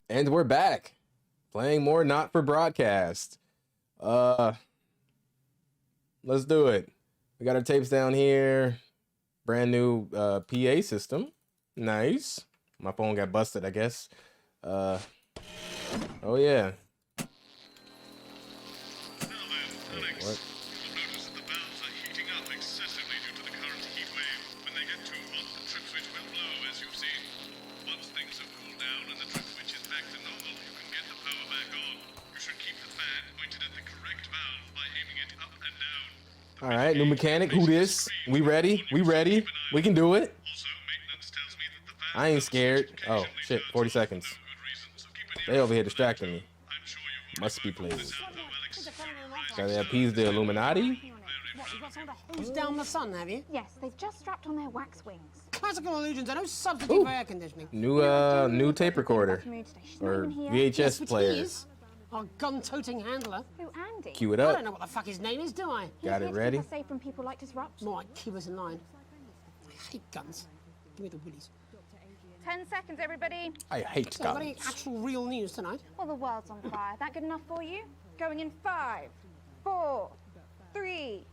And we're back playing more Not for Broadcast. Let's do it. We got our tapes down here. Brand new PA system. Nice. My phone got busted, I guess. Oh yeah. What? Notice that the valves are heating up excessively due to the current heat wave. When they get too hot, the trip switch will blow, as you've seen. Once things have cooled down and the trip switch is back to normal, you can get the power back on. You should keep the fan pointed at the correct valve by aiming it up and down. All right, new mechanic. Who this? We ready? We ready? We can do it. Also, maintenance tells me that the fan I ain't scared. Oh shit, 40 seconds. They over here distracting me. Must be pleased. Can they appease the Illuminati? What, you've got someone to hose down the sun, have you? Yes, they've just strapped on their wax wings. Classical illusions are no substitute for air conditioning. New tape recorder or VHS player. Expertise. Our gun-toting handler. Who, Andy? Cue it I up. don't know what the fuck his name is, do I? Got it ready. Keep us safe from people like Disrupt. More like keep us in line. I hate guns. Give me the willies. 10 seconds, everybody. I hate So, got any guns. actual real news tonight? Well, the world's on fire. That good enough for you? Going in 5, 4, 3.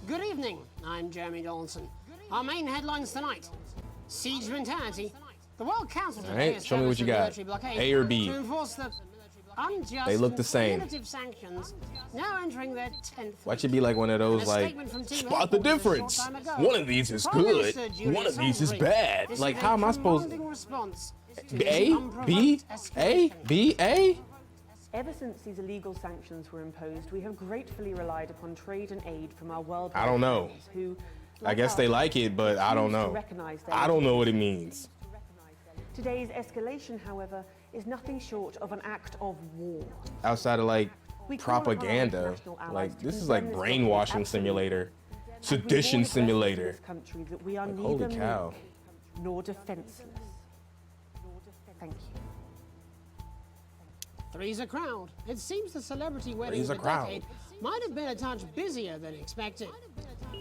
Good evening. I'm Jeremy Donaldson. Our main headlines tonight: siege mentality. The World Council today Alright, show me what you got. established a military blockade A or B? to enforce the unjust They look the same. and punitive sanctions now entering their 10th Why should be like one of those like spot the difference? One of these is good. One of these is bad. Like how am I supposed A? B? A? B? A? Ever since these illegal sanctions were imposed, we have gratefully relied upon trade and aid from our world. I don't know. Who, I guess they like it, but I don't know. I don't know what it means. Today's escalation, however, is nothing short of an act of war. Outside of like We call upon our propaganda, international allies like to this is condemn like this brainwashing absolute simulator, And we warn sedition the president of simulator. this country that we are Like, neither holy cow. meek nor defenseless. Thank you. Three's a crowd. It seems the celebrity wedding Three's of a the crowd. decade might have been a touch busier than expected.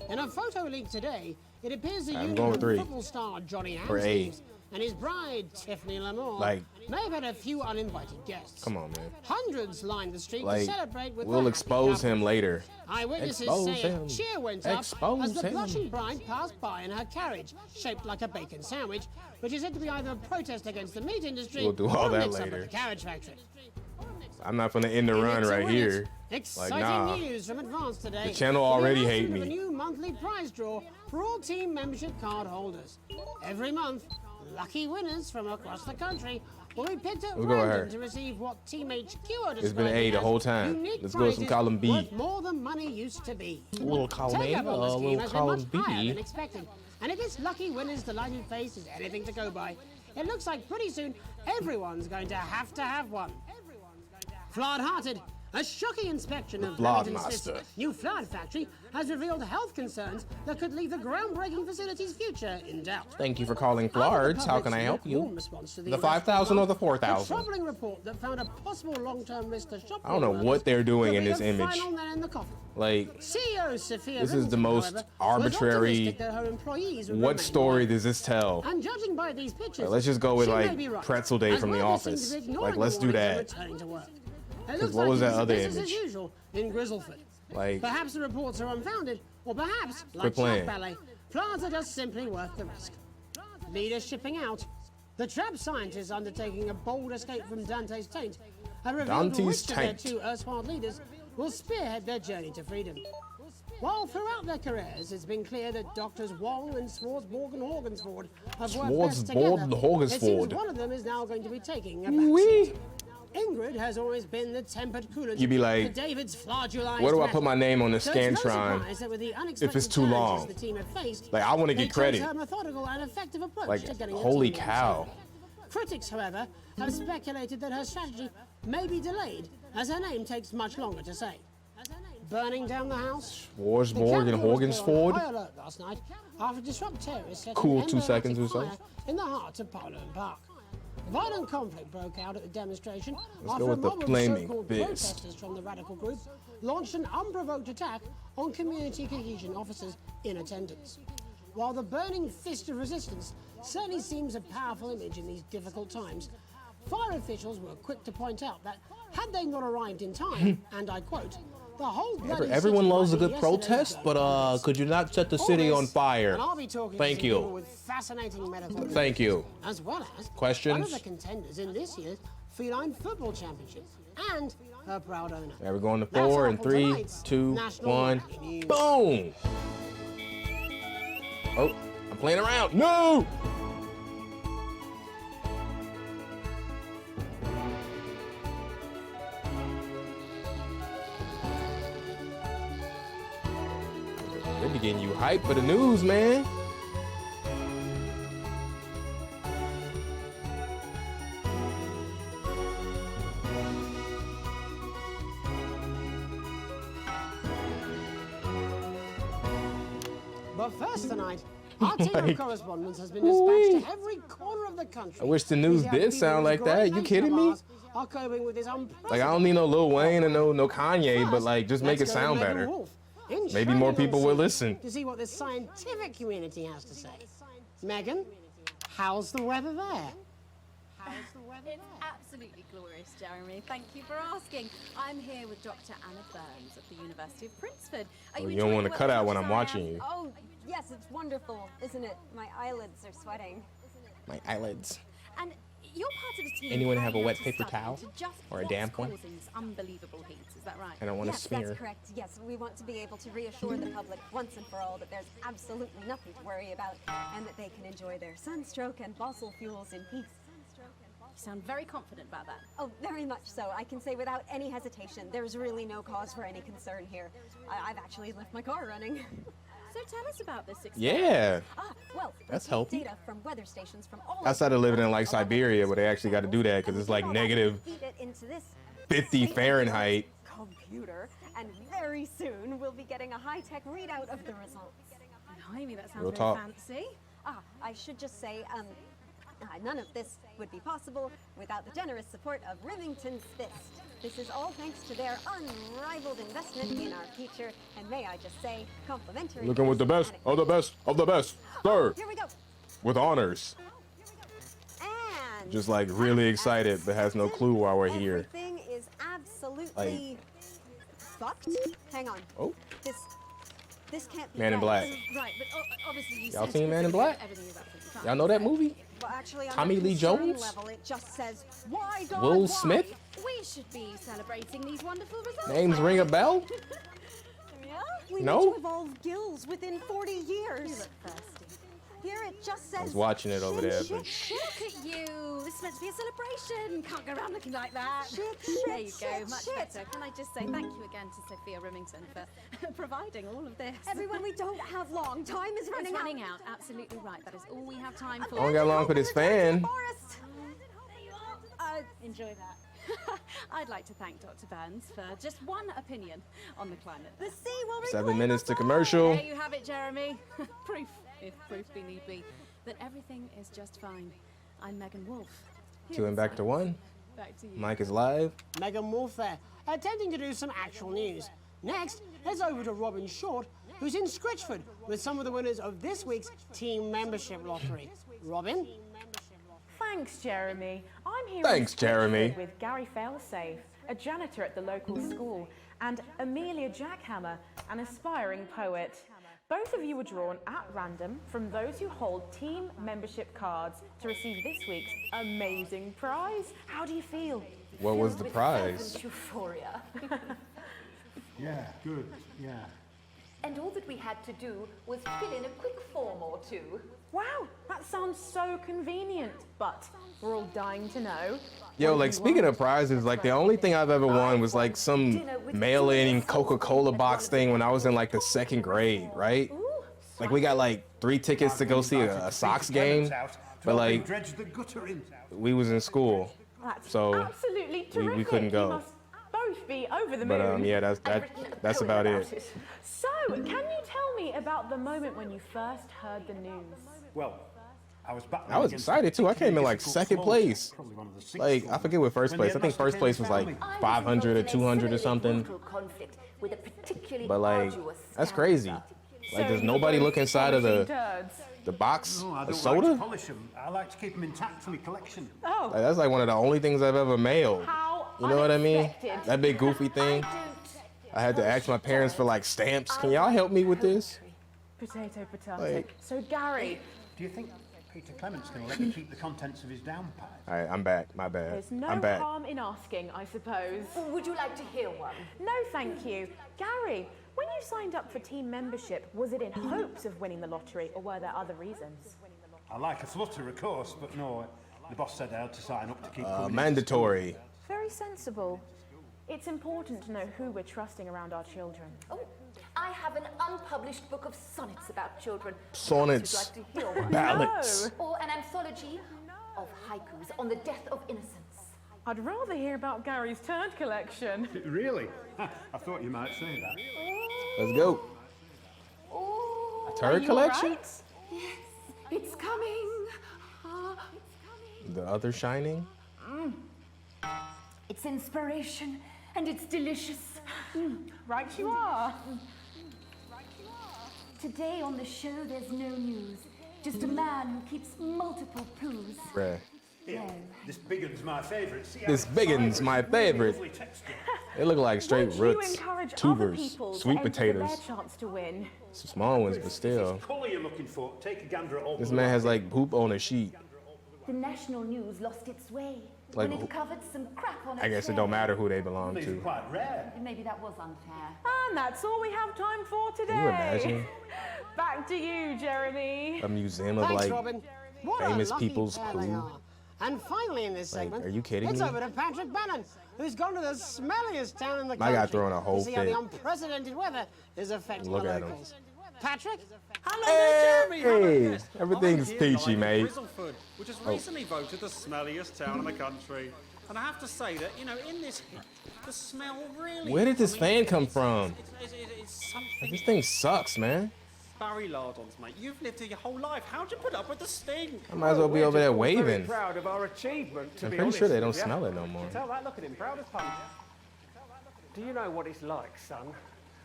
In a photo leak today, it appears the I'm union going with of 3. football star Johnny Or A. Hamstreet and his bride Tiffany Lamore Like- may have had a few uninvited guests. Come on, man. Hundreds lined the street to Like celebrate with we'll the happy expose couple. him later. Eyewitnesses Expose say him. a cheer went up Expose as the him. blushing bride passed by in her carriage, shaped like a bacon sandwich, which is said to be either a protest against the meat industry We'll do all or a that mix-up later. at the carriage factory. I'm not gonna end the run It's a right win. here. Exciting Like nah. news from Advance today. The channel With already announcement hate of me. A new monthly prize draw for all team membership card holders. Every month, lucky winners from across the country will be picked at We'll go with random her. to receive what Team HQ are It's been describing A the as whole time. unique Let's go with some prizes column B. worth more than money used to be. Little column A, Take-up on the scheme little has been column much higher B. than expected. And if this lucky winner's delighted face is anything to go by, it looks like pretty soon everyone's going to have one. Flawed-hearted, a shocking inspection of Flawed Remington master. Smith's new flood factory has revealed health concerns that could leave the groundbreaking facility's future in doubt. Thank you for calling Under the Flards. How public's can I help lukewarm you? response to The arrest 5,000 or the A 4,000? troubling report that found a possible long-term risk to shop I don't know floor what they're doing could in be this the image. final nail in the coffin. Like, CEO Sophia This is the Vincent, most however, was arbitrary- optimistic that her employees would what remain story loyal. does this tell? And judging by these pictures, Let's just go with she may like be right. Pretzel Day As from The workers seem to Office. be ignoring Like, the let's do warnings and that. returning to work. It looks what was like that other business image? as usual in Grizzleford. Like, Perhaps the reports are unfounded, or perhaps, like Quit playing. Shark Ballet, plans are just simply worth the risk. Leaders shipping out. The trapped scientists undertaking a bold escape from Dante's taint have revealed Dante's which of their taint. 2 erstwhile leaders will spearhead their journey to freedom. While throughout their careers, it's been clear that Doctors Wong and Swartzborg and Horgensford have worked best Swartzborg together. and It seems Horgensford. one of them is now going to be taking a Wee. backseat. Ingrid has always been the tempered coolant You be like, to David's flagellarized where do I metal. put my name on the So it's no Scantron surprise that with the unexpected it's too challenges long? the team have faced, Like, I want to they get chose credit. her methodical and effective approach Like, to getting the holy team cow. onside. Critics, however, have speculated that her strategy may be delayed, as her name takes much longer to say. Burning down the house. Swartzborg and Horgensford. High alert last night after disrupt terrorists set Cool an 2 seconds or emblematic so. fire in the heart of Parliament Park. Violent conflict broke out at the demonstration Let's after go a with the mob of flaming so-called fist. protesters from the radical group launched an unprovoked attack on community cohesion officers in attendance. While the burning fist of resistance certainly seems a powerful image in these difficult times. Fire officials were quick to point out that had they not arrived in time, and I quote, the whole bloody Everyone city loves a might be good protest, yesterday's but day. could you not set the All city this, on fire? and I'll be talking Thank to some people you. with fascinating medical Thank you. as well as Questions? one of the contenders in this year's Feline Football Championship and her proud owner. Yeah, we're going to That's 4 all and for 3, tonight's 2, National 1. Wacky News. Boom! Oh, I'm playing around. No! They be getting you hyped for the news, man. But first tonight, our team of Like, correspondents has been dispatched to every corner of the country. I wish the news These did people sound with like great that. You mates kidding of me? ours Are coping with this Like, I don't need no Lil Wayne and no Kanye, but like, just make it Let's go to sound Megan better. Wolf, in Maybe more training on people will scene listen. to see what the scientific community has to say. Megan, how's the weather there? It's absolutely glorious, Jeremy. Thank you for asking. I'm here with Dr. Anna Burns at the University of Princeton. Oh, you don't want to cut out when I'm watching you. Oh, yes, it's wonderful, isn't it? My eyelids are sweating. My eyelids. And you're part of a team. Anyone have a carrying wet out paper study towel? to just Or a what's damp one? causing this unbelievable heat. Is that right? I don't want to Yes, smear. that's correct. Yes, we want to be able to reassure the public once and for all that there's absolutely nothing to worry about and that they can enjoy their sunstroke and fossil fuels in peace. You sound very confident about that. Oh, very much so. I can say without any hesitation, there's really no cause for any concern here. I've actually left my car running. So tell us about this experiment. Yeah. Well, That's we take healthy. data from weather stations from all Outside of living in like Siberia, where they actually got to do that because it's like negative feed it into this 50 Fahrenheit. computer, and very soon we'll be getting a high-tech readout of the results. Blimey, that sounds Real very talk. fancy. I should just say, none of this would be possible without the generous support of Remington's Fist. This is all thanks to their unrivaled investment in our future, and may I just say, complimentary. Looking with the best and- of the best of the best, sir. Here we go. With honors. And Just like really excited, but has no clue why we're here. everything is absolutely fucked. Hang on. Oh, This can't be Man in right. Black. Right, but obviously you Y'all said seen Man in Black? everything is absolutely fine. y'all know that movie? Well, actually, on Tommy a Lee concern Jones? level, it just says, why God, Will why? Smith? We should be celebrating these wonderful results. Names ring a bell? Yeah? We No? need to evolve gills within 40 years. You look thirsty. Here it just says. I was watching it over there, shit, but shit, Look at you. This is meant to be a celebration. Can't go around looking like that. Shit, There shit, you go. shit, Much shit. better. Can I just say thank you again to Sophia Remington for providing all of this. Everyone, we don't have long. Time is It's running running out. Absolutely right. That is all we have time for. Only got long for this fan. Enjoy that. I'd like to thank Dr. Burns for just one opinion on the climate. The sea will 7 reclaim minutes us to all. commercial. There you have it, Jeremy. Proof, if proof be need be, that everything is just fine. I'm Megan Wolf. Two and back to one. Back to you. Mike is live. Megan Wolf there, attempting to do some actual news. Next, let's over to Robin Short, who's in Scritchford with some of the winners of this week's team membership lottery. Robin? Thanks, Jeremy. I'm here Thanks, in Jeremy. Scritchford with Gary Failsafe, a janitor at the local school, and Amelia Jackhammer, an aspiring poet. Both of you were drawn at random from those who hold team membership cards to receive this week's amazing prize. How do you feel? What was the With prize? fervent euphoria. Yeah, good, yeah. And all that we had to do was fill in a quick form or two. Wow, that sounds so convenient, but we're all dying to know. Yo, what like you speaking want. of prizes, like the only thing I've ever won was like some mail-in Coca-Cola box thing when I was in like the 2nd grade, right? Like we got like 3 tickets to go see a Sox game, but like Dredge the gutter in. we was in school, That's so absolutely terrific. we couldn't go. You must both be over the But, moon. yeah, that's- I've that- written a that's poem about it. So, can you tell me about the moment when you first heard the news? Well, I was battling I was against excited too. I came in like difficult 2nd small place. town, probably one of the 6th Like I ones. forget what first When place. the I think first headmaster place came was and like found me. 500 or 200 or something. Conflict with a particularly But like arduous that's scandal crazy. started. Like So does you nobody were look inside of promising the turds. The box No, I of don't soda? like to polish them. I like to keep them intact for my collection. Oh, Like, that's like one of the only things I've ever mailed. how You know what I mean? unexpected. That big goofy thing. I had to ask my parents for like stamps. Can y'all help me with this? Potato, potato. Like- So, Gary, Do you think Peter Clement's going to let me keep the contents of his down pipe? All right, I'm back. My bad. there's no I'm back. harm in asking, I suppose. Would you like to hear one? No, thank you. Gary, when you signed up for team membership, was it in hopes of winning the lottery, or were there other reasons? I like a flutter, of course, but no, the boss said I had to sign up to keep coming into Mandatory. Very sensible. It's important to know who we're trusting around our children. Oh, I have an unpublished book of sonnets about children. Sonnets. Would you like to hear one? Ballads. Or an anthology of haikus on the death of innocence. I'd rather hear about Gary's turd collection. school. Really? I thought you might say that. Let's go. Oh, Turd collection? Right? yes, it's coming. The other Shining? It's inspiration and it's delicious. Right you are. Today on the show, there's no news. Just a man who keeps multiple poos. Bruh. Here, this big one's my favourite. See how This it's big one's fibrous my and really favorite. lovely texture. They look like straight Won't roots, you encourage other tubers, people sweet to enter potatoes. their chance to win? Some small ones, but If still. it's colour you're looking for, take a gander at all. This man has like poop on a sheet. The national news lost its way Like when who- it covered some crap on a I guess it tray. don't matter who they belong These are to. quite rare. Maybe that was unfair. And that's all we have time for today. Can you imagine? Back to you, Jeremy. A museum of Thanks, like Robin. What famous a lucky people's pair they poo. are. And finally in this Like, segment, are you kidding it's me? over to Patrick Bannon, who's gone to the smelliest town in the My country guy throwing a whole to see how the fit. unprecedented weather is affecting Look the at him. locals. Patrick? Hello there, Jeremy. Hello, Hey, yes. everything's I'm here peachy, live in mate. Grizzleford, which has recently voted the smelliest town in the country. And I have to say that, you know, in this heat, the smell really... Where did this fan come from? It's something... This thing sucks, man. Barry Lardons, mate. You've lived here your whole life. How'd you put up with the stink? I might as well be over there waving. Proud of our achievement, to I'm be pretty honest sure they with don't ya. smell it no more. Tell that, look at him, proud as punch. Do you know what it's like, son,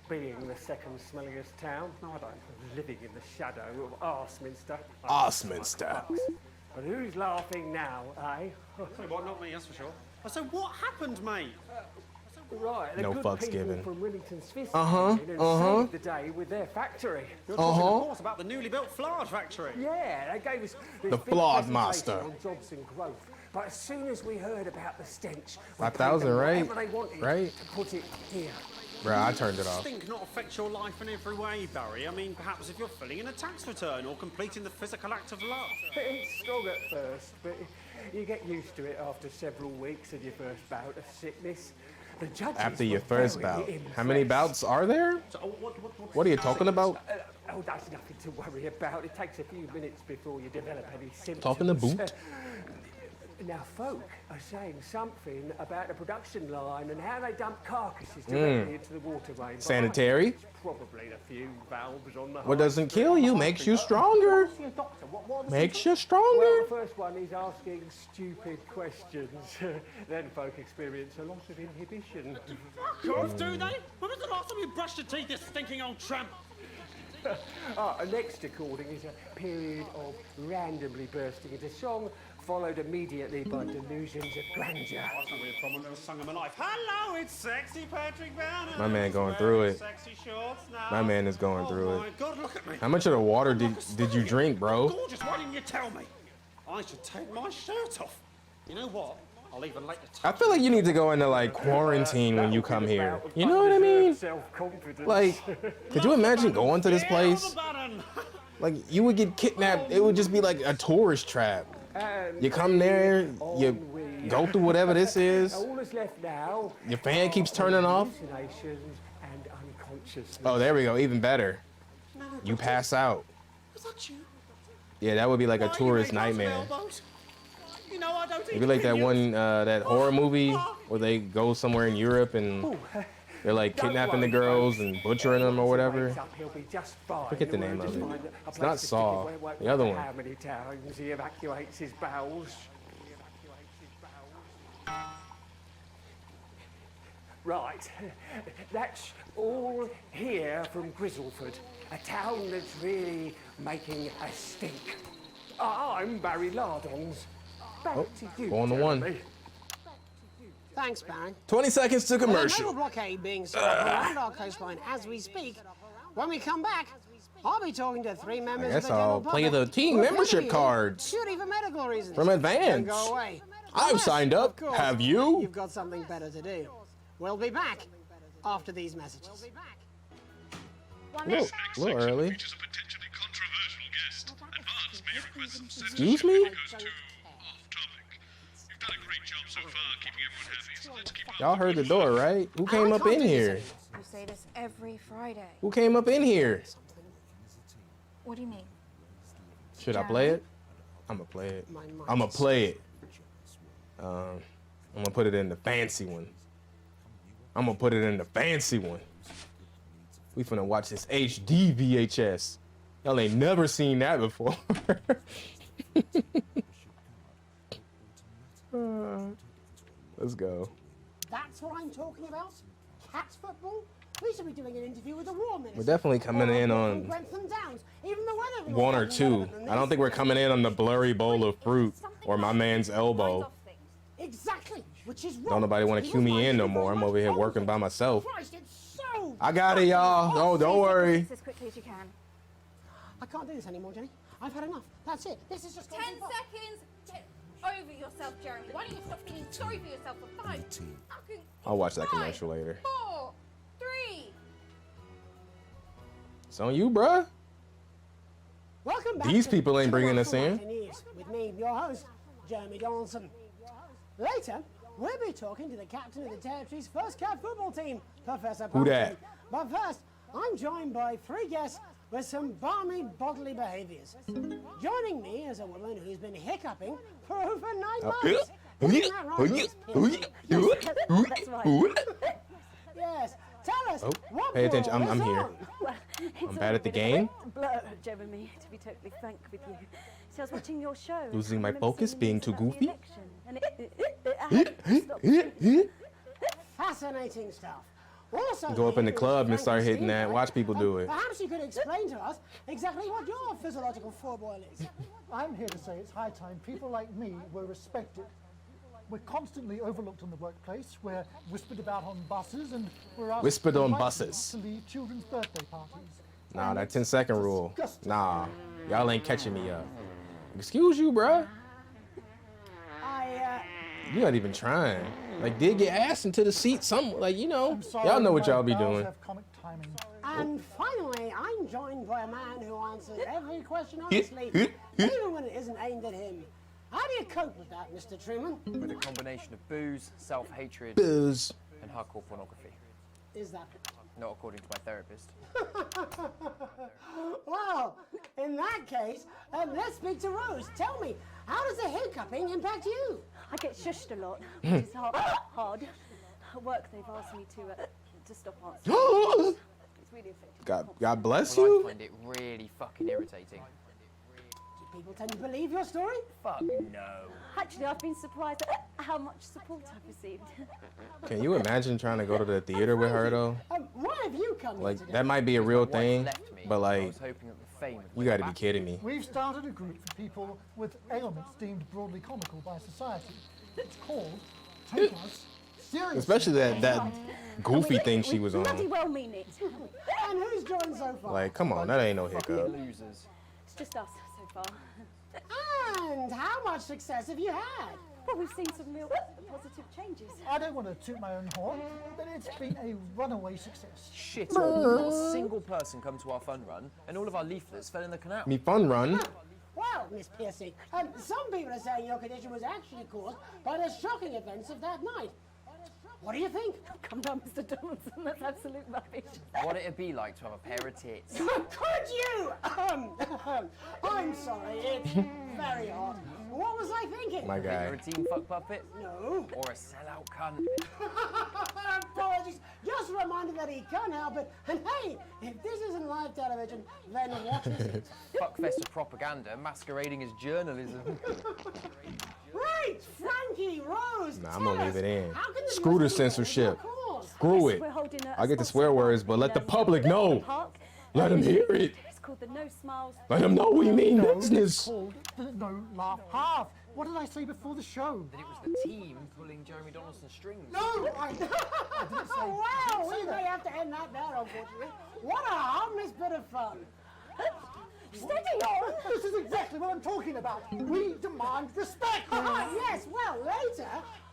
being the second smelliest town? No, I don't. Living in the shadow of Arseminster. Osminster. But who's laughing now, eh? Sorry, what? Not me, that's for sure. So what happened, mate? Right, the No good fucks people given. from Wellington's Fist Uh-huh, came in and uh-huh. saved the day with their factory. You're talking, of course, about the newly built Flard factory. Yeah, they gave us this The big Flawed presentation Master. on jobs and growth. But as soon as we heard about the stench, we 5,000, paid them right? whatever they wanted Right? to put it here. Bruh, I turned it off. Stink not affect your life in every way, Barry. I mean, perhaps if you're filling in a tax return or completing the physical act of love. It's strong at first, but you get used to it after several weeks of your first bout of sickness. The judges After were your first very bout. How many bouts are there? So, What are you talking about? Oh, that's nothing to worry about. It takes a few minutes before you develop any symptoms. Talking to boot? Now, folk are saying something about the production line and how they dump carcasses directly into the waterway. Sanitary? Probably a few valves on the What doesn't kill you makes you stronger. Makes you Well, stronger. the first one is asking stupid questions. Then folk experience a loss of inhibition. Fuck off, do they? When was the last time you brushed your teeth, you stinking old tramp? Next recording is a period of randomly bursting into song, followed immediately by delusions of grandeur. That's not really a problem. I've never sung in my life. Hello, it's sexy Patrick Bannon. My man going through it. Sexy shorts now. My man is going through Oh my it. God, look at me. How much of the water did you drink, bro? Gorgeous. Why didn't you tell me? I should take my shirt off. You know what? I'll even let you I feel like you need to go into like quarantine when you come here. You know what I mean? Self-confidence. Like, could you imagine going to this place? Like, you would get kidnapped. It would just be like a tourist trap. You come there, you go through whatever this is. All that's left now. Your fan keeps turning off. Hallucinations and unconsciousness. Oh, there we go. Even better. You pass out. Was that you? Yeah, that would be like a Why you tourist make lots of nightmare. elbows? You know I don't It'd eat be like that opinions. one, that horror movie where they go somewhere in Europe and they're like kidnapping the girls and butchering them or whatever. He'll be just fine. Forget the We'll name of just it. find a It's place not to stick Saw, it where it won't the other matter one. How many times he evacuates his bowels? Right, that's all here from Grizzleford, a town that's really making a stink. I'm Barry Lardons. Back to you, Go on the one. Jeremy. Thanks, Barry. 20 seconds to With a commercial. naval blockade being set up around our coastline as we speak, when we come back, I'll be talking to 3 members I of guess the general I'll play public the team who are membership here cards purely for medical reasons. from Advance. Don't go away. I've Unless, signed of up. course, Have you? You've got something better to do. We'll be back after these messages. A little early. Features a potentially controversial guest. Advance may request some Excuse me? censorship if it goes too off-topic. You've done a great job so far keeping everyone happy, so let's keep up. Y'all heard the door, right? Who came up in here? You say this every Friday. Who came up in here? What do you mean? Should I play it? I'm gonna play it. I'm gonna play it. I'm gonna put it in the fancy one. I'm gonna put it in the fancy one. We finna watch this HD VHS. Y'all ain't never seen that before. Let's go. That's what I'm talking about? Cat football? We should be doing an interview with the War Minister. We're definitely coming in on Grantham Downs. Even the weather one or two. I don't think we're coming in on the blurry bowl of fruit or my man's elbow. Exactly, which is Don't nobody want to cue me in no more. I'm over here working by myself. Christ, it's so I got it, y'all. Oh, don't worry. As quickly as you can. I can't do this anymore, Jenny. I've had enough. That's it. This is just 10 seconds. Get over yourself, Jeremy. Why don't you stop feeling sorry for yourself for 5? I'll watch that commercial later. 4, 3. It's on you, bruh. Welcome back. These to people ain't bringing us International in. News with me, your host, Jeremy Donaldson. Later, we'll be talking to the captain of the territory's first cat football team, Professor Who that? Pumpkin. But first, I'm joined by 3 guests with some balmy bodily behaviors. Joining me is a woman who's been hiccuping for over 9 months. Isn't that right, Miss Piercy? Yes. Tell us, what Pay attention. brought I'm us here. on? It's I'm bad at the game. Blur, Jeremy, to be totally frank with you. So I was watching your show. Losing my I remember focus, seeing being news too about the goofy. election, and it stopped. Fascinating stuff. Also, Go up in the here is club and Frankie start hitting Steve, that. right? Watch people do it. Perhaps you could explain to us exactly what your physiological foreboil is. I'm here to say it's high time people like me were respected. We're constantly overlooked in the workplace. We're whispered about on buses, and we're asked Whispered on politely buses. to leave children's birthday parties. Nah, And that it's 10-second rule. disgusting. Nah, y'all ain't catching me up. Excuse you, bruh. You're not even trying. Like, dig your ass into the seat. Like, you know, y'all know what y'all be doing. Have comic timing. And finally, I'm joined by a man who answers every question honestly, even when it isn't aimed at him. How do you cope with that, Mr. Truman? With a combination of booze, self-hatred, Booze. and hardcore pornography. Is that? Not according to my therapist. Well, in that case, let's speak to Rose. Tell me, how does the hiccuping impact you? I get shushed a lot, which is hard. At work, they've asked me to stop answering. It's really affected. God bless Well, you. I find it really fucking irritating. Do people tend to believe your story? Fuck no. Actually, I've been surprised at how much support I've received. Can you imagine trying to go to the theater with her, though? Why have you come Like, here today? that might be a real thing, but I like, was hoping that the fame would you win gotta be back. kidding me. We've started a group for people with ailments deemed broadly comical by society. It's called Take Us Seriously. Especially that goofy thing she was Bloody on. well mean it. And who's joined so far? Like, come on, that ain't no hiccup. Losers. It's just us so far. And how much success have you had? Well, we've seen some real positive changes. I don't want to toot my own horn, but it's been a runaway success. Shit on. Not a single person come to our fun run, and all of our leaflets fell in the canal. Me fun run. Well, Miss Piercy, some people are saying your condition was actually caused by the shocking events of that night. What do you think? Come down, Mr. Donaldson, that's absolute rubbish. What it'd be like to have a pair of tits. Could you? I'm sorry, it's very hot. What was I thinking? My You're guy. a team fuck puppet? No. Or a sellout cunt? Apologies. Just a reminder that he can't help it. And hey, if this isn't live television, then what is it? Fuckfest of propaganda masquerading as journalism. Right, Frankie, Rose. Nah, I'm gonna leave it in. How can the Screw the most people censorship. cause? Screw Yes, it. we're holding a I get the sponsored swear words, party but let the in, public the know. park. Let them hear it. It's called the No Smiles. Let them know we mean No, business. it's called the No Laugh Half. What did I say before the show? That it was the team pulling Jeremy Donaldson's strings. No, I didn't say. Oh, wow, we may have to end that there, unfortunately. What a harmless bit of fun. Steady on! This is exactly what I'm talking about. We demand respect. Yes, well, later,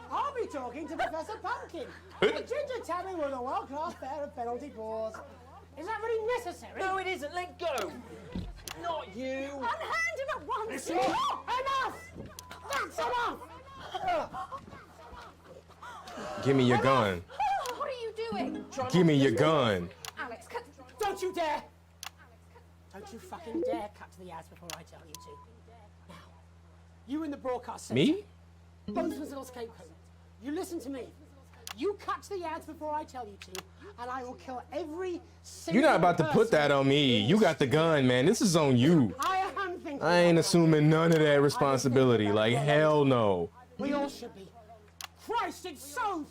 I'll be talking to Professor Pumpkin. Ginger Tabby with a world-class pair of penalty paws. Is that really necessary? No, it isn't. Let go. Not you. Unhand him at once! Enough! That's enough! Give me your gun. What are you doing? Give me your gun. Alex, Don't you dare! Don't you fucking dare cut to the ads before I tell you to. Now, you in the broadcast center. Me? Both little scapegoat. You listen to me. You cut to the ads before I tell you to, and I will kill every single You're not about to put that on me. You got the gun, man. This is on you. I am thinking. I ain't assuming none of that responsibility. Like, hell no. We all should be. Christ, it's so.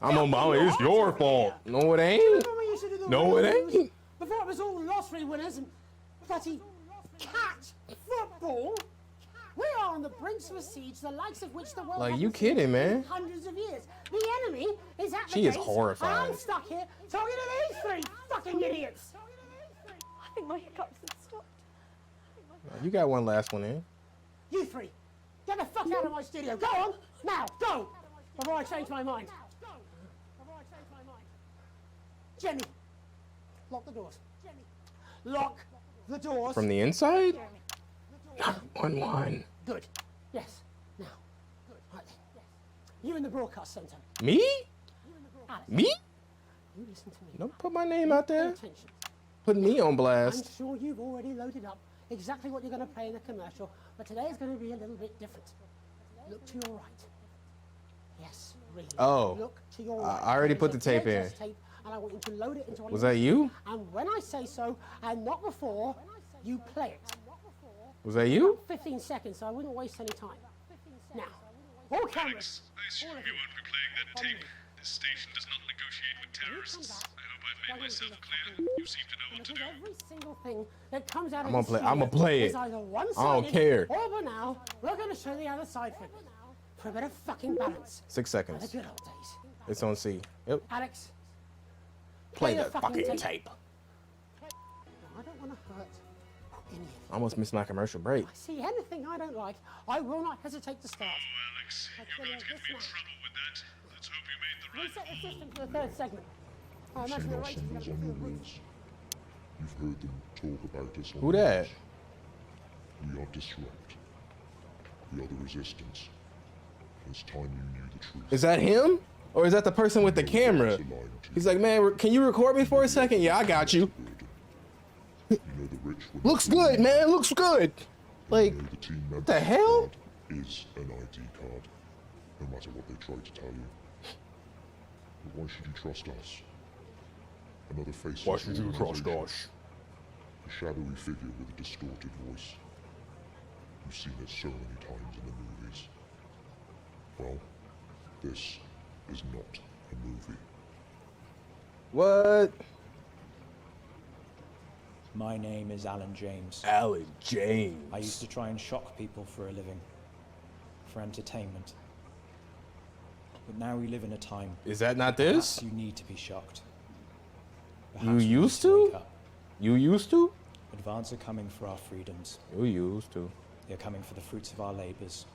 It's your fault. No, it ain't. No, it ain't. Before it was all lottery winners and bloody cat football. We are on the brink of a siege, the likes of which the world Like, hasn't you seen kidding, in man. hundreds of years. The enemy is at the She is gates, horrified. and I'm stuck here talking to these three fucking idiots. I think my hiccups have stopped. You got one last one in. You three, get the fuck out of my studio. Go on, now, go, before I change my mind. Jenny, lock the doors. Lock the doors. From the inside? 911. Good. Yes. Now. Good. Right then. You in the broadcast center. Me? Alex, Me? you listen to me. Don't put my name out Pay there. attention. Put me on I'm blast. sure you've already loaded up exactly what you're going to play in the commercial, but today is going to be a little bit different. Look to your right. Yes, really. Oh. Look to your right. I already It's put a the tape in. VHS tape, and I want you to load it into one of Was your that you? And when I say so, and not before, you play it. Was that you? 15 seconds, so I wouldn't waste any time. Now, all cameras. I assume you won't be playing that tape. This station does not negotiate with terrorists. I hope I've made myself clear. You seem to know what to do. Every single thing that comes out I'm of gonna the play- I'ma studio play is it. either I one-sided don't care. Or for now, we're going to show the other side for a bit of fucking balance. 6 For the seconds. good old days. It's on C. Yep. Alex, Play the the fucking tape. I don't want to hurt any of you. I almost missed my commercial break. See anything I don't like, I will not hesitate to start. Alex, you're going to get me in trouble with that. Let's hope you made the right Reset the system for the third segment. I imagine the ratings are going to be through the roof. You've heard them talk about us on Who the that? news. We are Disrupt. We are the Resistance. It's time you knew the truth. Is that him? Or is that the person with the camera? He's like, man, can you record me for a second? Yeah, I got you. You know the rich would Looks good, man. Looks good. Like, know the team what the hell? card is an ID card, no matter what they try to tell you. But why should you trust us? Another faceless Why should you trust organisation. us? A shadowy figure with a distorted voice. You've seen it so many times in the movies. Well, this is not a movie. What? My name is Alan James. Alan James. I used to try and shock people for a living, for entertainment. But now we live in a time. Is that not this? Perhaps you need to be shocked. You Perhaps we used need to? wake up. You used to? Advance are coming for our freedoms. You used to. They're coming for the fruits of our labors.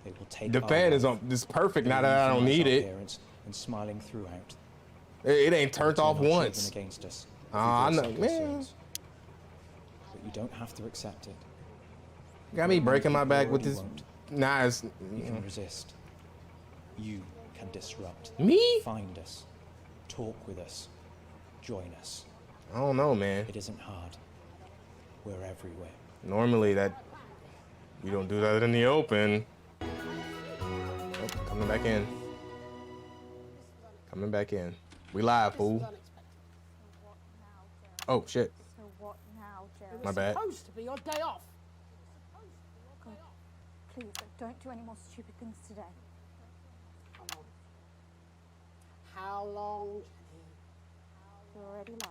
They will take The our fan is wealth, on. This perfect now they that I don't euthanize need our it. parents and smiling throughout. It ain't turned Turn off our children once. Against us. I if we know, voice our man. concerns. But you don't have to accept it. Got me breaking my back with You this. won't. Nah, it's. You can resist. You can disrupt. Me? Find us. Talk with us. Join us. I don't know, man. It isn't hard. We're everywhere. Normally that you don't do that in the open. Oh, coming back in. Coming back in. We live, fool. Oh shit. So what now, Jerry? My bad. Supposed to be your day off. God, please don't do any more stupid things today. how long, Jenny? You're already live.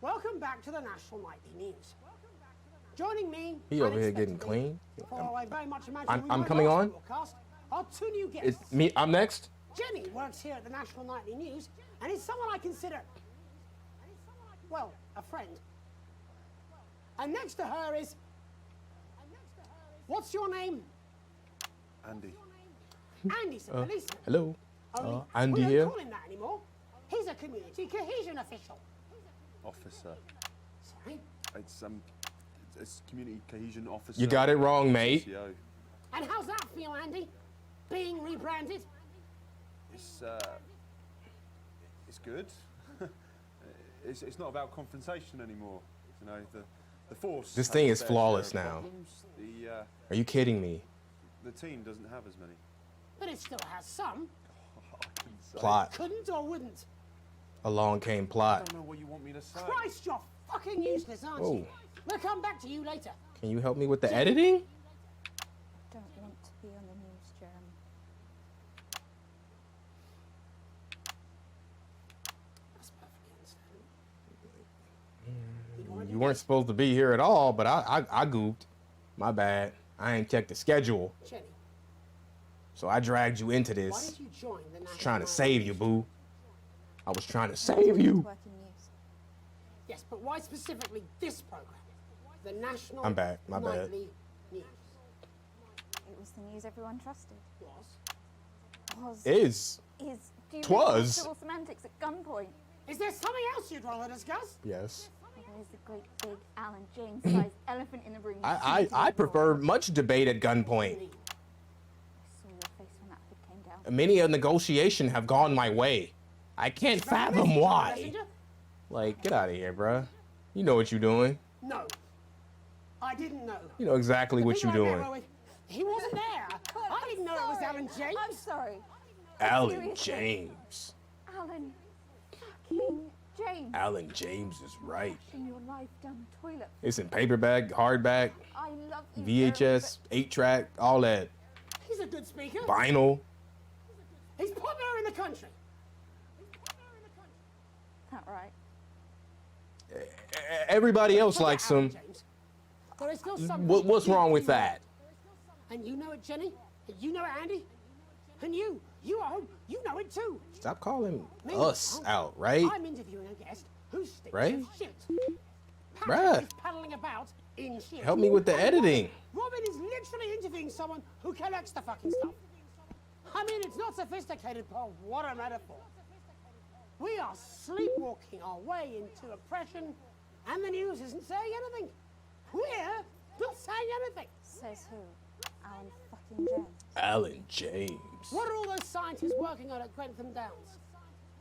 Welcome back to the National Nightly News. Joining me, He over here getting clean. for I very much imagine we I'm might coming last on. broadcast, are two new guests. It's me. I'm next. Jenny works here at the National Nightly News and is someone I consider, well, a friend. And next to her is, what's your name? Andy. Andy, sir, policeman. Hello. Only Andy we don't here. call him that anymore. He's a community cohesion official. Officer. Sorry? It's community cohesion officer. You got it wrong, mate. CCO. And how's that feel, Andy? Being rebranded? It's good. it's not about confrontation anymore. You know, the force. This has thing its is fair flawless share of now. problems. Are you kidding me? The team doesn't have as many. But it still has some. Plot. Couldn't or wouldn't? Along came I plot. don't know what you want me to say. Christ, you're fucking useless, aren't Whoa. you? We'll come back to you later. Can you help me with the editing? Don't want to be on the news, Jeremy. That's perfectly understandable. You weren't supposed to be here at all, but I gooped. My bad. I ain't checked the schedule. Jenny, So I dragged you into why this. did you join the I was National trying to Nightly save News? you, boo. I was trying to save you. Working news. Yes, but why specifically this program? The National I'm back, my bad. Nightly News. It was the news everyone trusted. Was. Is. Is. Do you Twas. civil semantics at gunpoint? Is there something else you'd rather discuss? Yes. Well, there's the great big Alan James-sized elephant in the room. I prefer much debate at gunpoint. I saw your face when that hood came down. Many a negotiation have gone my way. I can't fathom why. Like, get out of here, bruh. You know what you're doing. No. I didn't know. You know exactly The what you're people I met doing. were with- He wasn't there. I didn't know it was Alan James. I'm sorry. Alan Seriously. James. Alan fucking James. Alan James is right. Washing your life down the toilet. It's in paperback, hardback, I love you, VHS, 8-track, all that. He's a good speaker. Vinyl. He's popular in the country. That right. Everybody else Forget likes Alan him. James. There is still some What's wrong with that? And you know it, Jenny. And you know it, Andy. And you at home, you know it too. Stop calling Me, us oh, out, right? I'm interviewing a guest who stinks Right? of shit. Bruh. Patrick is paddling about in shit. Help me with the And editing. Robin is literally interviewing someone who collects the fucking stuff. I mean, it's not sophisticated, but what a metaphor. We are sleepwalking our way into oppression, and the news isn't saying anything. We're not saying anything. Says who? Alan fucking James. Alan James. What are all those scientists working on at Grantham Downs?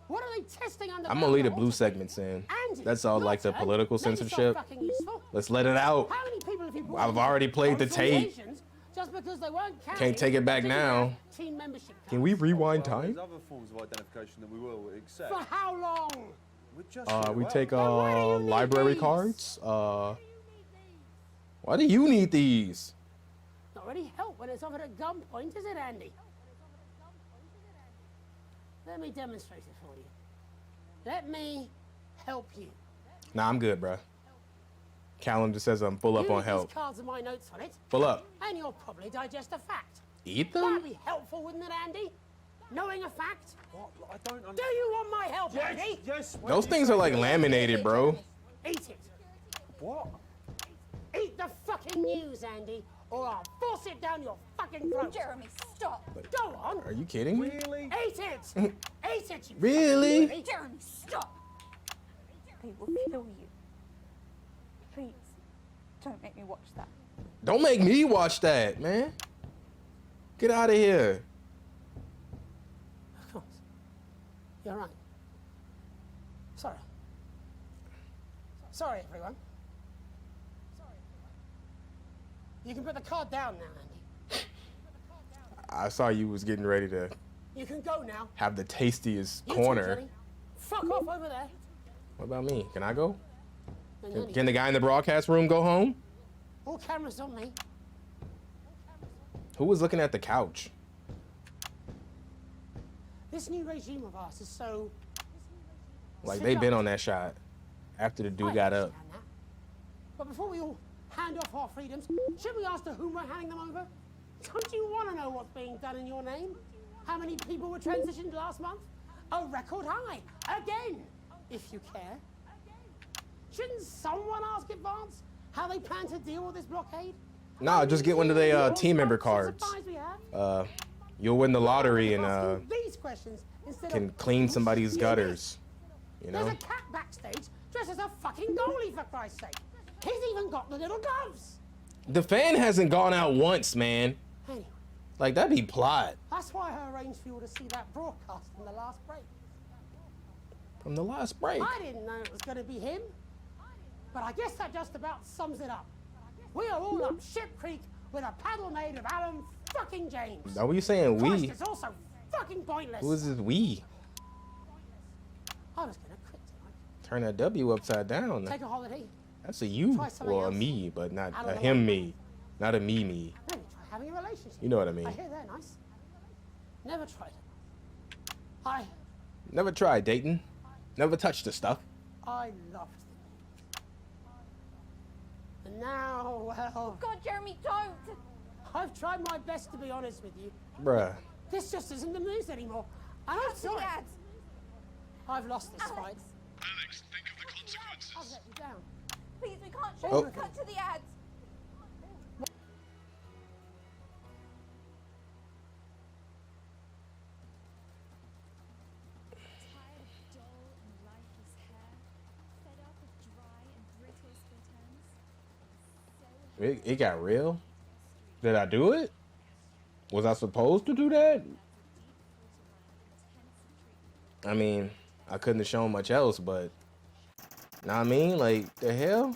What are they testing under? I'm gonna leave the blue segments in. Andy, That's all your like the turn. political Make yourself censorship. fucking useful. Let's let it out. How many people have you brought I've in already played the on tape. associations just because they weren't Can't carrying take it back now. team membership Can we rewind Well, time? there's other forms of identification that we will accept. For how long? We're just We well. take why do you need library these? cards. Why do you need these? Not really help when it's offered at gunpoint, is it, Andy? Let me demonstrate it for you. Let me help you. Nah, I'm good, bruh. Calendar says I'm full up You on need help. these cards and my notes on it, Full up. and you'll probably digest a fact. Eat That'd them? be helpful, wouldn't it, Andy? Knowing a fact. What? I don't understand. Do you want my help, Andy? Yes. Those things are like laminated, bro. Eat it. What? Eat the fucking news, Andy, or I'll force it down your fucking throat. Jeremy, stop. Go on. Are you kidding me? Really? Eat it. Eat it. You Really? fucking Jeremy, stop. They will kill you. Please, don't make me watch that. Don't make me watch that, man. Get out of here. Of course. You're right. Sorry. Sorry, everyone. You can put the card down now, Andy. I saw you was getting ready to You can go now. have the tastiest You too, corner. Jenny. Fuck off over there. What about me? Can I go? And Can, then can the guy in the broadcast room go home? all cameras on me. Who was looking at the couch? This new regime of ours is so... Like, they been on that shot after the dude got up. But before we all hand off our freedoms, should we ask to whom we're handing them over? Don't you want to know what's being done in your name? How many people were transitioned last month? A record high. Again, if you care. Shouldn't someone ask Advance how they plan to deal with this blockade? Nah, just get one of their team member cards. You'll win the lottery and these questions instead can of clean somebody's gutters. You know? There's a cat backstage dressed as a fucking goalie, for Christ's sake. He's even got the little gloves. The fan hasn't gone out once, man. Anyway, Like, that'd be plot. that's why I arranged for you to see that broadcast from the last break. From the last break. I didn't know it was going to be him, but I guess that just about sums it up. We are all up Ship Creek with a paddle made of Alan fucking James. Now, what are you saying, Christ, we? it's also fucking pointless. Who is this we? I was going to quit tonight. Turn that W upside down. Take a holiday. That's a you. Try something Well, a else. me, but not Out a of the him way. me. Not a me me. Maybe try having a relationship. You know what I mean. I hear they're nice. Never tried it. Never tried dating. Never touched the stuff. I loved them. And now, well... God, Jeremy, don't! I've tried my best to be honest with you. Bruh. This just isn't the news anymore. And I'm sorry. I've lost this fight. Alex, think of the consequences. I've let you down. Please, we can't show Oh. you. Cut to the ads. It got real? Did I do it? Was I supposed to do that? I mean, I couldn't have shown much else, but... Know what I mean? Like, the hell?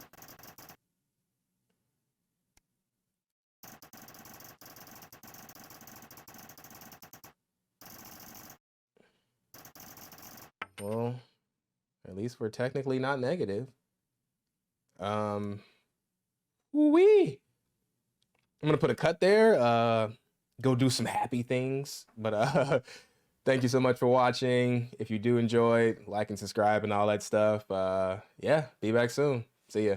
Well, at least we're technically not negative. Wee. I'm gonna put a cut there. Go do some happy things. But thank you so much for watching. If you do enjoy, like and subscribe and all that stuff. Yeah, be back soon. See ya.